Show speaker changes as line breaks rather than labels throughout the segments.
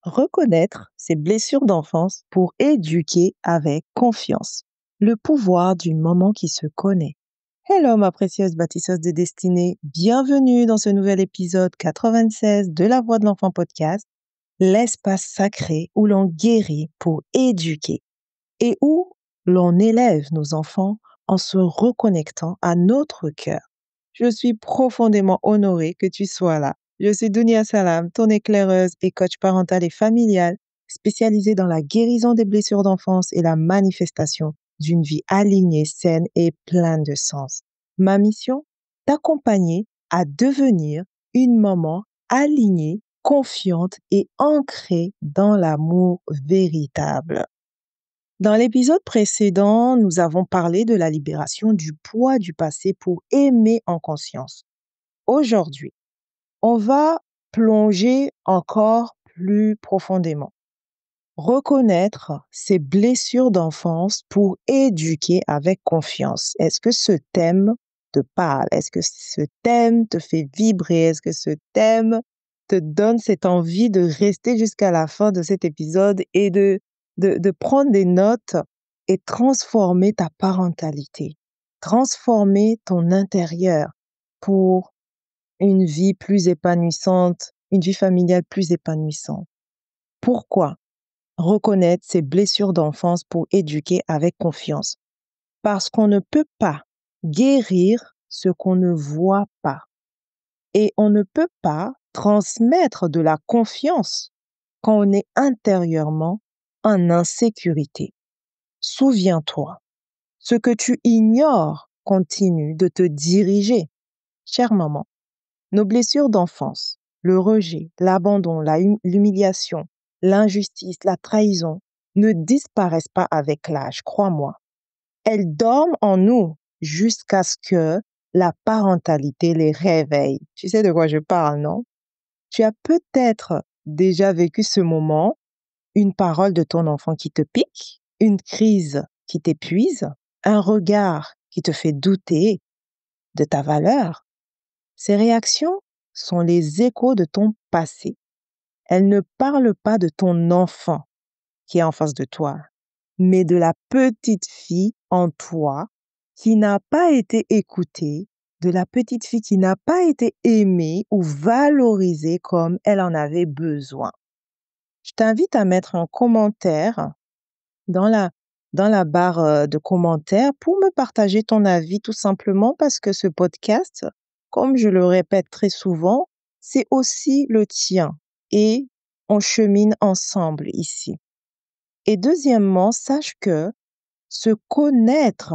Reconnaître ses blessures d'enfance pour éduquer avec confiance. Le pouvoir du moment qui se connaît. Hello ma précieuse bâtisseuse de destinée, bienvenue dans ce nouvel épisode 96 de La Voix de l'Enfant podcast, l'espace sacré où l'on guérit pour éduquer et où l'on élève nos enfants en se reconnectant à notre cœur. Je suis profondément honorée que tu sois là. Je suis Dounia Salam, ton éclaireuse et coach parental et familial, spécialisée dans la guérison des blessures d'enfance et la manifestation d'une vie alignée, saine et pleine de sens. Ma mission, t'accompagner à devenir une maman alignée, confiante et ancrée dans l'amour véritable. Dans l'épisode précédent, nous avons parlé de la libération du poids du passé pour aimer en conscience. Aujourd'hui, on va plonger encore plus profondément. Reconnaître ses blessures d'enfance pour éduquer avec confiance. Est-ce que ce thème te parle? Est-ce que ce thème te fait vibrer? Est-ce que ce thème te donne cette envie de rester jusqu'à la fin de cet épisode et de prendre des notes et transformer ta parentalité, transformer ton intérieur pour une vie plus épanouissante, une vie familiale plus épanouissante? Pourquoi reconnaître ses blessures d'enfance pour éduquer avec confiance? Parce qu'on ne peut pas guérir ce qu'on ne voit pas. Et on ne peut pas transmettre de la confiance quand on est intérieurement en insécurité. Souviens-toi, ce que tu ignores continue de te diriger. Chère maman, nos blessures d'enfance, le rejet, l'abandon, l'humiliation, l'injustice, la trahison, ne disparaissent pas avec l'âge, crois-moi. Elles dorment en nous jusqu'à ce que la parentalité les réveille. Tu sais de quoi je parle, non? Tu as peut-être déjà vécu ce moment, une parole de ton enfant qui te pique, une crise qui t'épuise, un regard qui te fait douter de ta valeur. Ces réactions sont les échos de ton passé. Elles ne parlent pas de ton enfant qui est en face de toi, mais de la petite fille en toi qui n'a pas été écoutée, de la petite fille qui n'a pas été aimée ou valorisée comme elle en avait besoin. Je t'invite à mettre un commentaire dans la barre de commentaires pour me partager ton avis tout simplement parce que ce podcast, comme je le répète très souvent, c'est aussi le tien et on chemine ensemble ici. Et deuxièmement, sache que se connaître,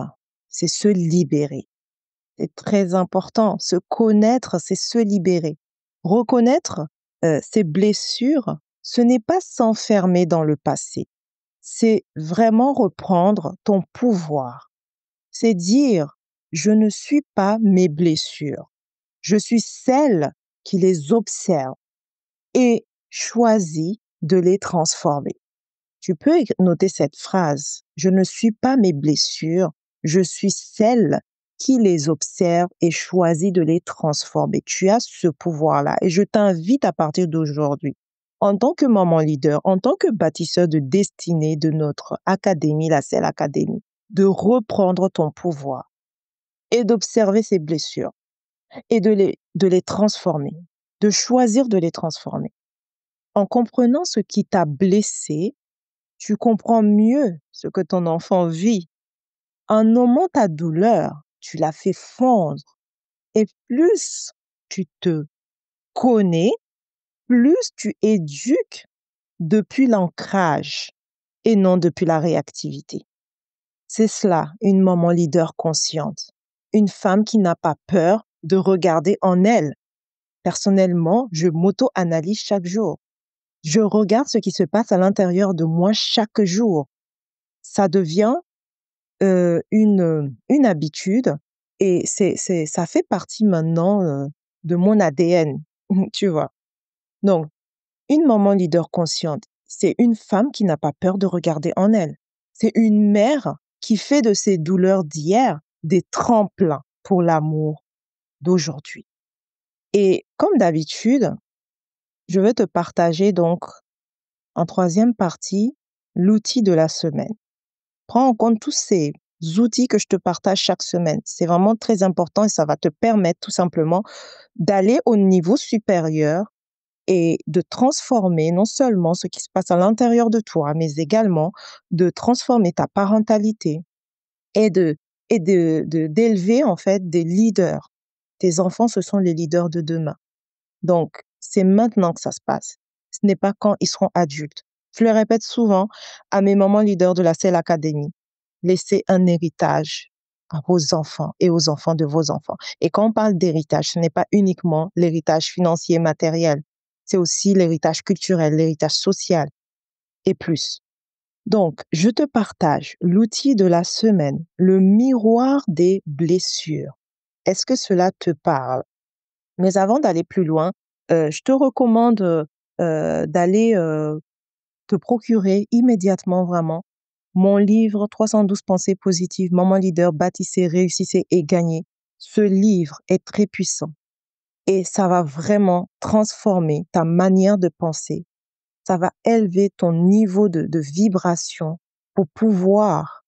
c'est se libérer. C'est très important. Se connaître, c'est se libérer. Reconnaître ses blessures, ce n'est pas s'enfermer dans le passé. C'est vraiment reprendre ton pouvoir. C'est dire, je ne suis pas mes blessures. Je suis celle qui les observe et choisit de les transformer. Tu peux noter cette phrase. Je ne suis pas mes blessures. Je suis celle qui les observe et choisit de les transformer. Tu as ce pouvoir-là et je t'invite à partir d'aujourd'hui, en tant que maman leader, en tant que bâtisseur de destinée de notre académie, la Selle Académie, de reprendre ton pouvoir et d'observer ces blessures et de les transformer, de choisir de les transformer. En comprenant ce qui t'a blessé, tu comprends mieux ce que ton enfant vit. En nommant ta douleur, tu la fais fondre. Et plus tu te connais, plus tu éduques depuis l'ancrage et non depuis la réactivité. C'est cela, une maman leader consciente. Une femme qui n'a pas peur de regarder en elle. Personnellement, je m'auto-analyse chaque jour. Je regarde ce qui se passe à l'intérieur de moi chaque jour. Ça devient une habitude et ça fait partie maintenant de mon ADN, tu vois. Donc, une maman leader consciente, c'est une femme qui n'a pas peur de regarder en elle. C'est une mère qui fait de ses douleurs d'hier des tremplins pour l'amour d'aujourd'hui. Et comme d'habitude, je vais te partager donc En troisième partie, l'outil de la semaine. Prends en compte tous ces outils que je te partage chaque semaine. C'est vraiment très important et ça va te permettre tout simplement d'aller au niveau supérieur et de transformer non seulement ce qui se passe à l'intérieur de toi, mais également de transformer ta parentalité et d'élever en fait des leaders. Tes enfants, ce sont les leaders de demain. Donc, c'est maintenant que ça se passe. Ce n'est pas quand ils seront adultes. Je le répète souvent à mes mamans leaders de la Cell Academy. Laissez un héritage à vos enfants et aux enfants de vos enfants. Et quand on parle d'héritage, ce n'est pas uniquement l'héritage financier matériel. C'est aussi l'héritage culturel, l'héritage social et plus. Donc, je te partage l'outil de la semaine, le miroir des blessures. Est-ce que cela te parle? Mais avant d'aller plus loin, je te recommande d'aller te procurer immédiatement vraiment mon livre 312 pensées positives, Maman leader, bâtissez, réussissez et gagnez. Ce livre est très puissant et ça va vraiment transformer ta manière de penser. Ça va élever ton niveau de vibration pour pouvoir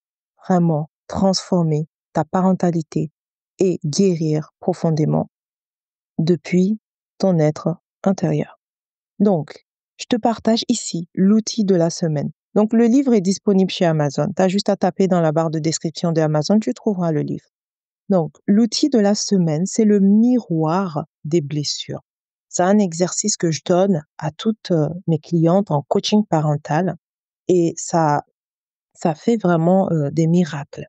vraiment transformer ta parentalité et guérir profondément depuis ton être intérieur. Donc, je te partage ici l'outil de la semaine. Donc, le livre est disponible chez Amazon. Tu as juste à taper dans la barre de description de Amazon, tu trouveras le livre. Donc, l'outil de la semaine, c'est le miroir des blessures. C'est un exercice que je donne à toutes mes clientes en coaching parental et ça fait vraiment des miracles.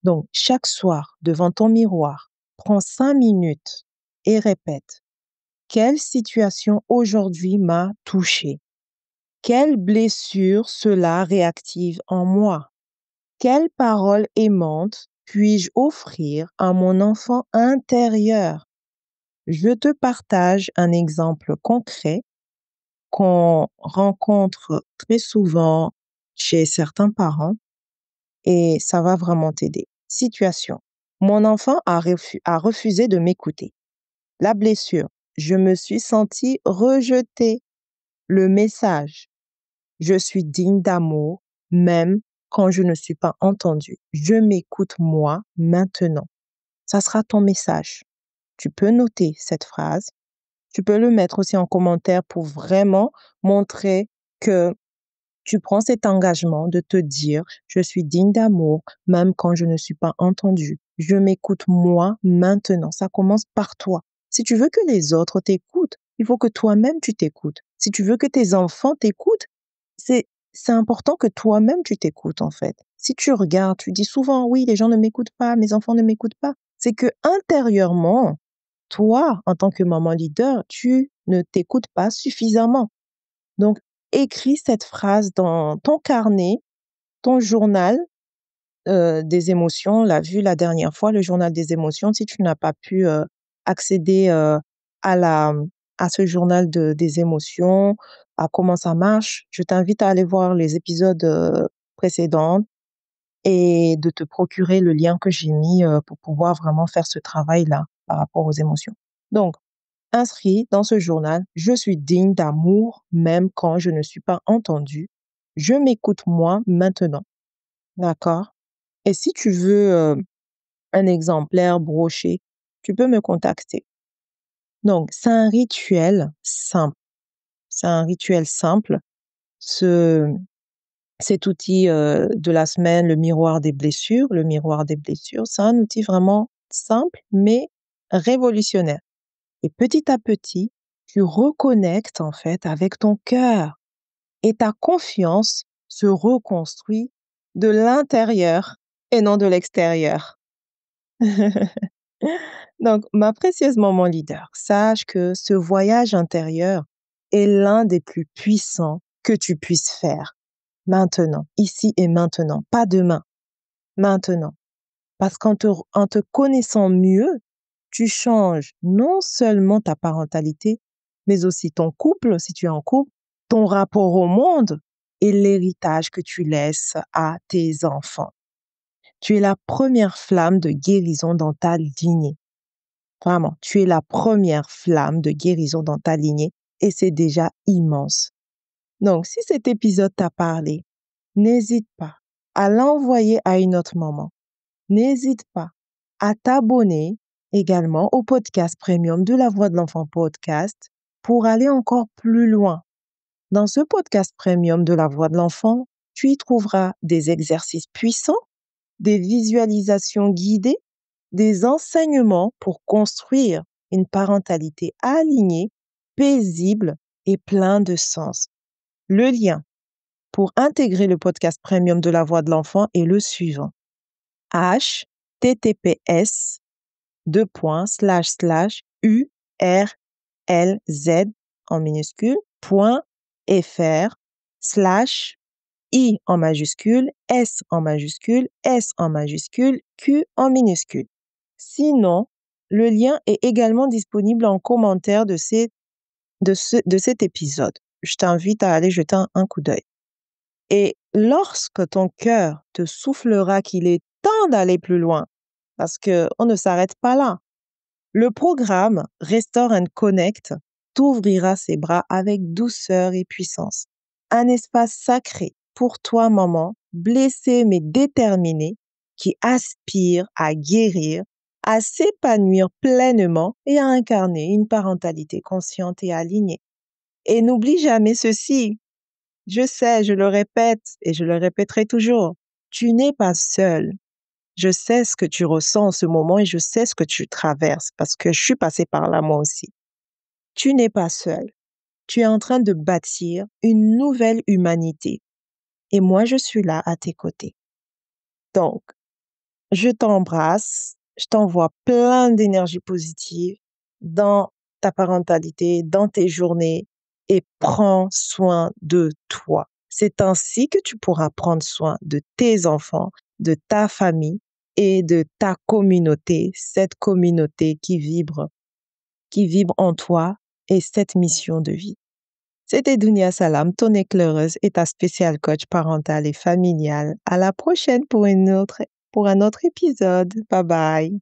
Donc, chaque soir, devant ton miroir, prends 5 minutes et répète: quelle situation aujourd'hui m'a touchée? Quelle blessure cela réactive en moi? Quelle parole aimante puis-je offrir à mon enfant intérieur? Je te partage un exemple concret qu'on rencontre très souvent chez certains parents et ça va vraiment t'aider. Situation. Mon enfant a refusé de m'écouter. La blessure. Je me suis sentie rejetée. Le message. Je suis digne d'amour, même quand je ne suis pas entendue. Je m'écoute moi maintenant. Ça sera ton message. Tu peux noter cette phrase. Tu peux le mettre aussi en commentaire pour vraiment montrer que tu prends cet engagement de te dire, je suis digne d'amour, même quand je ne suis pas entendue. Je m'écoute moi maintenant. Ça commence par toi. Si tu veux que les autres t'écoutent, il faut que toi-même tu t'écoutes. Si tu veux que tes enfants t'écoutent, c'est, c'est important que toi-même tu t'écoutes en fait. Si tu regardes, tu dis souvent, oui, les gens ne m'écoutent pas, mes enfants ne m'écoutent pas. C'est que intérieurement, toi, en tant que maman leader, tu ne t'écoutes pas suffisamment. Donc, écris cette phrase dans ton carnet, ton journal des émotions. On l'a vu la dernière fois, le journal des émotions. Si tu n'as pas pu accéder à la, à ce journal des émotions, à comment ça marche, je t'invite à aller voir les épisodes précédents et de te procurer le lien que j'ai mis pour pouvoir vraiment faire ce travail-là par rapport aux émotions. Donc, inscrit dans ce journal, je suis digne d'amour même quand je ne suis pas entendue. Je m'écoute moi maintenant. D'accord? Et si tu veux un exemplaire broché, tu peux me contacter. Donc, c'est un rituel simple. C'est un rituel simple. Ce, Cet outil de la semaine, le miroir des blessures, c'est un outil vraiment simple, mais révolutionnaire. Et petit à petit, tu reconnectes en fait avec ton cœur et ta confiance se reconstruit de l'intérieur et non de l'extérieur. Donc, ma précieuse maman leader, sache que ce voyage intérieur est l'un des plus puissants que tu puisses faire. Maintenant, ici et maintenant, pas demain, maintenant. Parce en te connaissant mieux, tu changes non seulement ta parentalité, mais aussi ton couple, si tu es en couple, ton rapport au monde et l'héritage que tu laisses à tes enfants. Tu es la première flamme de guérison dans ta lignée. Vraiment, tu es la première flamme de guérison dans ta lignée et c'est déjà immense. Donc, si cet épisode t'a parlé, n'hésite pas à l'envoyer à une autre maman. N'hésite pas à t'abonner également au podcast premium de La Voix de l'Enfant podcast pour aller encore plus loin. Dans ce podcast premium de La Voix de l'Enfant, tu y trouveras des exercices puissants, des visualisations guidées, des enseignements pour construire une parentalité alignée, paisible et plein de sens. Le lien pour intégrer le podcast premium de La Voix de l'Enfant est le suivant. https://urlz en minuscule .fr/i en majuscule, s en majuscule, s en majuscule, q en minuscule. Sinon, le lien est également disponible en commentaire de cet épisode. Je t'invite à aller jeter un coup d'œil. Et lorsque ton cœur te soufflera qu'il est temps d'aller plus loin, parce qu'on ne s'arrête pas là, le programme Restore and Connect t'ouvrira ses bras avec douceur et puissance. Un espace sacré pour toi, maman, blessée mais déterminée, qui aspire à guérir, à s'épanouir pleinement et à incarner une parentalité consciente et alignée. Et n'oublie jamais ceci. Je sais, je le répète et je le répéterai toujours. Tu n'es pas seule. Je sais ce que tu ressens en ce moment et je sais ce que tu traverses parce que je suis passée par là moi aussi. Tu n'es pas seule. Tu es en train de bâtir une nouvelle humanité. Et moi, je suis là à tes côtés. Donc, je t'embrasse, je t'envoie plein d'énergie positive dans ta parentalité, dans tes journées et prends soin de toi. C'est ainsi que tu pourras prendre soin de tes enfants, de ta famille et de ta communauté, cette communauté qui vibre en toi et cette mission de vie. C'était Dounia Salam, ton éclaireuse et ta spéciale coach parentale et familiale. À la prochaine pour un autre épisode. Bye bye.